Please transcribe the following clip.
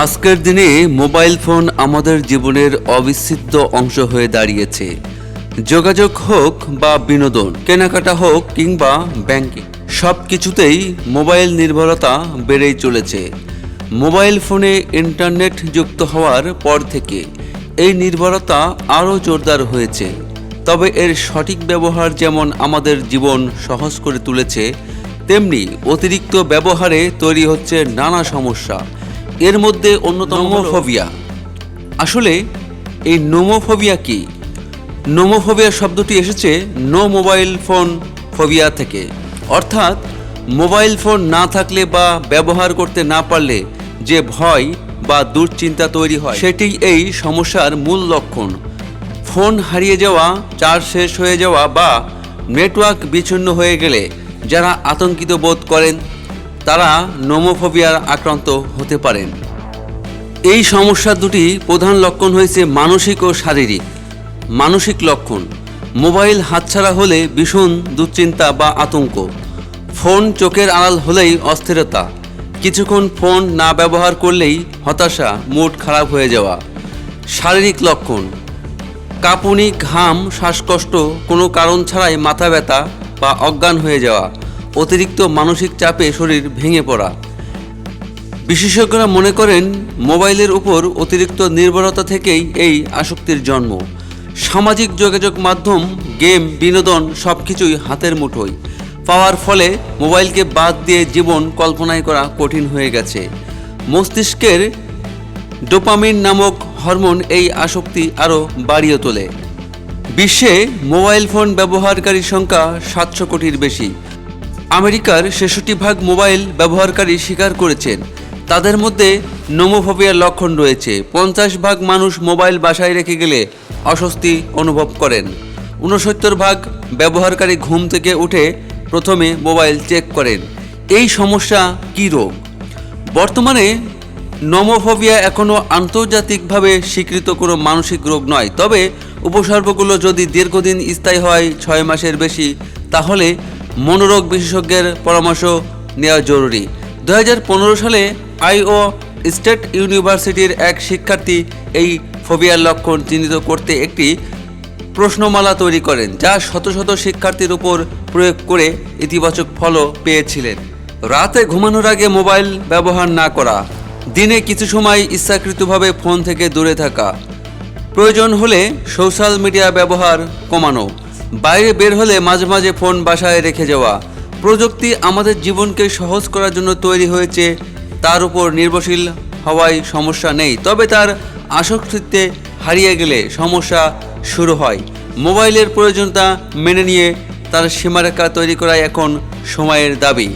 আজকের দিনে mobile phone আমাদের জীবনের অবিচ্ছেদ্য অংশ হয়ে দাঁড়িয়েছে। যোগাযোগ হোক বা বিনোদন, কেনাকাটা হোক কিংবা ব্যাংকিং, সব কিছুতেই মোবাইল নির্ভরতা বেড়েই চলেছে। মোবাইল ফোনে ইন্টারনেট যুক্ত হওয়ার পর থেকে এই নির্ভরতা আরও জোরদার হয়েছে। তবে এর সঠিক ব্যবহার যেমন আমাদের জীবন সহজ করে তুলেছে, তেমনি অতিরিক্ত ব্যবহারে তৈরি হচ্ছে নানা সমস্যা। এর মধ্যে অন্যতম নোমোফোবিয়া। আসলে এই নোমোফোবিয়া কি? নোমোফোবিয়া শব্দটি এসেছে নো মোবাইল ফোন ফোবিয়া থেকে, অর্থাৎ মোবাইল ফোন না থাকলে বা ব্যবহার করতে না পারলে যে ভয় বা দুশ্চিন্তা তৈরি হয়, সেটি এই সমস্যার মূল লক্ষণ। ফোন হারিয়ে যাওয়া, চার্জ শেষ হয়ে যাওয়া বা নেটওয়ার্ক বিচ্ছিন্ন হয়ে গেলে যারা আতঙ্কিত বোধ করেন তারা নোমোফোবিয়ার আক্রান্ত হতে পারেন। এই সমস্যার দুটি প্রধান লক্ষণ হয়েছে মানসিক ও শারীরিক। মানসিক লক্ষণ: মোবাইল হাতছাড়া হলে ভীষণ দুশ্চিন্তা বা আতঙ্ক, ফোন চোখের আড়াল হলেই অস্থিরতা, কিছুক্ষণ ফোন না ব্যবহার করলেই হতাশা, মুড খারাপ হয়ে যাওয়া। শারীরিক লক্ষণ: কাঁপুনি, ঘাম, শ্বাসকষ্ট, কোনো কারণ ছাড়াই মাথা ব্যথা বা অজ্ঞান হয়ে যাওয়া, অতিরিক্ত মানসিক চাপে শরীর ভেঙে পড়া। বিশেষজ্ঞরা মনে করেন মোবাইলের উপর অতিরিক্ত নির্ভরতা থেকেই এই আসক্তির জন্ম। সামাজিক যোগাযোগ মাধ্যম, গেম, বিনোদন সব কিছুই হাতের মুঠোয় পাওয়ার ফলে মোবাইলকে বাদ দিয়ে জীবন কল্পনায় করা কঠিন হয়ে গেছে। মস্তিষ্কের ডোপামিন নামক হরমোন এই আসক্তি আরও বাড়িয়ে তোলে। বিশ্বে মোবাইল ফোন ব্যবহারকারীর সংখ্যা 700 কোটির বেশি। আমেরিকার 66% মোবাইল ব্যবহারকারী স্বীকার করেছেন তাদের মধ্যে নোমোফোবিয়ার লক্ষণ রয়েছে। 50% মানুষ মোবাইল বাসায় রেখে গেলে অস্বস্তি অনুভব করেন। 69% ব্যবহারকারী ঘুম থেকে উঠে প্রথমে মোবাইল চেক করেন। এই সমস্যা কী রোগ? বর্তমানে নোমোফোবিয়া এখনও আন্তর্জাতিকভাবে স্বীকৃত কোনো মানসিক রোগ নয়। তবে উপসর্গগুলো যদি দীর্ঘদিন স্থায়ী হয়, 6 মাসের বেশি, তাহলে মনোরোগ বিশেষজ্ঞের পরামর্শ নেওয়া জরুরি। 2015 সালে আইও স্টেট ইউনিভার্সিটির এক শিক্ষার্থী এই ফোবিয়ার লক্ষণ চিহ্নিত করতে একটি প্রশ্নমালা তৈরি করেন, যা শত শত শিক্ষার্থীর উপর প্রয়োগ করে ইতিবাচক ফলও পেয়েছিলেন। রাতে ঘুমানোর আগে মোবাইল ব্যবহার না করা, দিনে কিছু সময় ইচ্ছাকৃতভাবে ফোন থেকে দূরে থাকা, প্রয়োজন হলে সোশ্যাল মিডিয়া ব্যবহার কমানো, বাইরে বের হলে মাঝে মাঝে ফোন বাসায় রেখে যাওয়া। প্রযুক্তি আমাদের জীবনকে সহজ করার জন্য তৈরি হয়েছে, তার উপর নির্ভরশীল হওয়ায় সমস্যা নেই। তবে তার আসক্তিতে হারিয়ে গেলে সমস্যা শুরু হয়। মোবাইলের প্রয়োজনীয়তা মেনে নিয়ে তার সীমারেখা তৈরি করাই এখন সময়ের দাবি।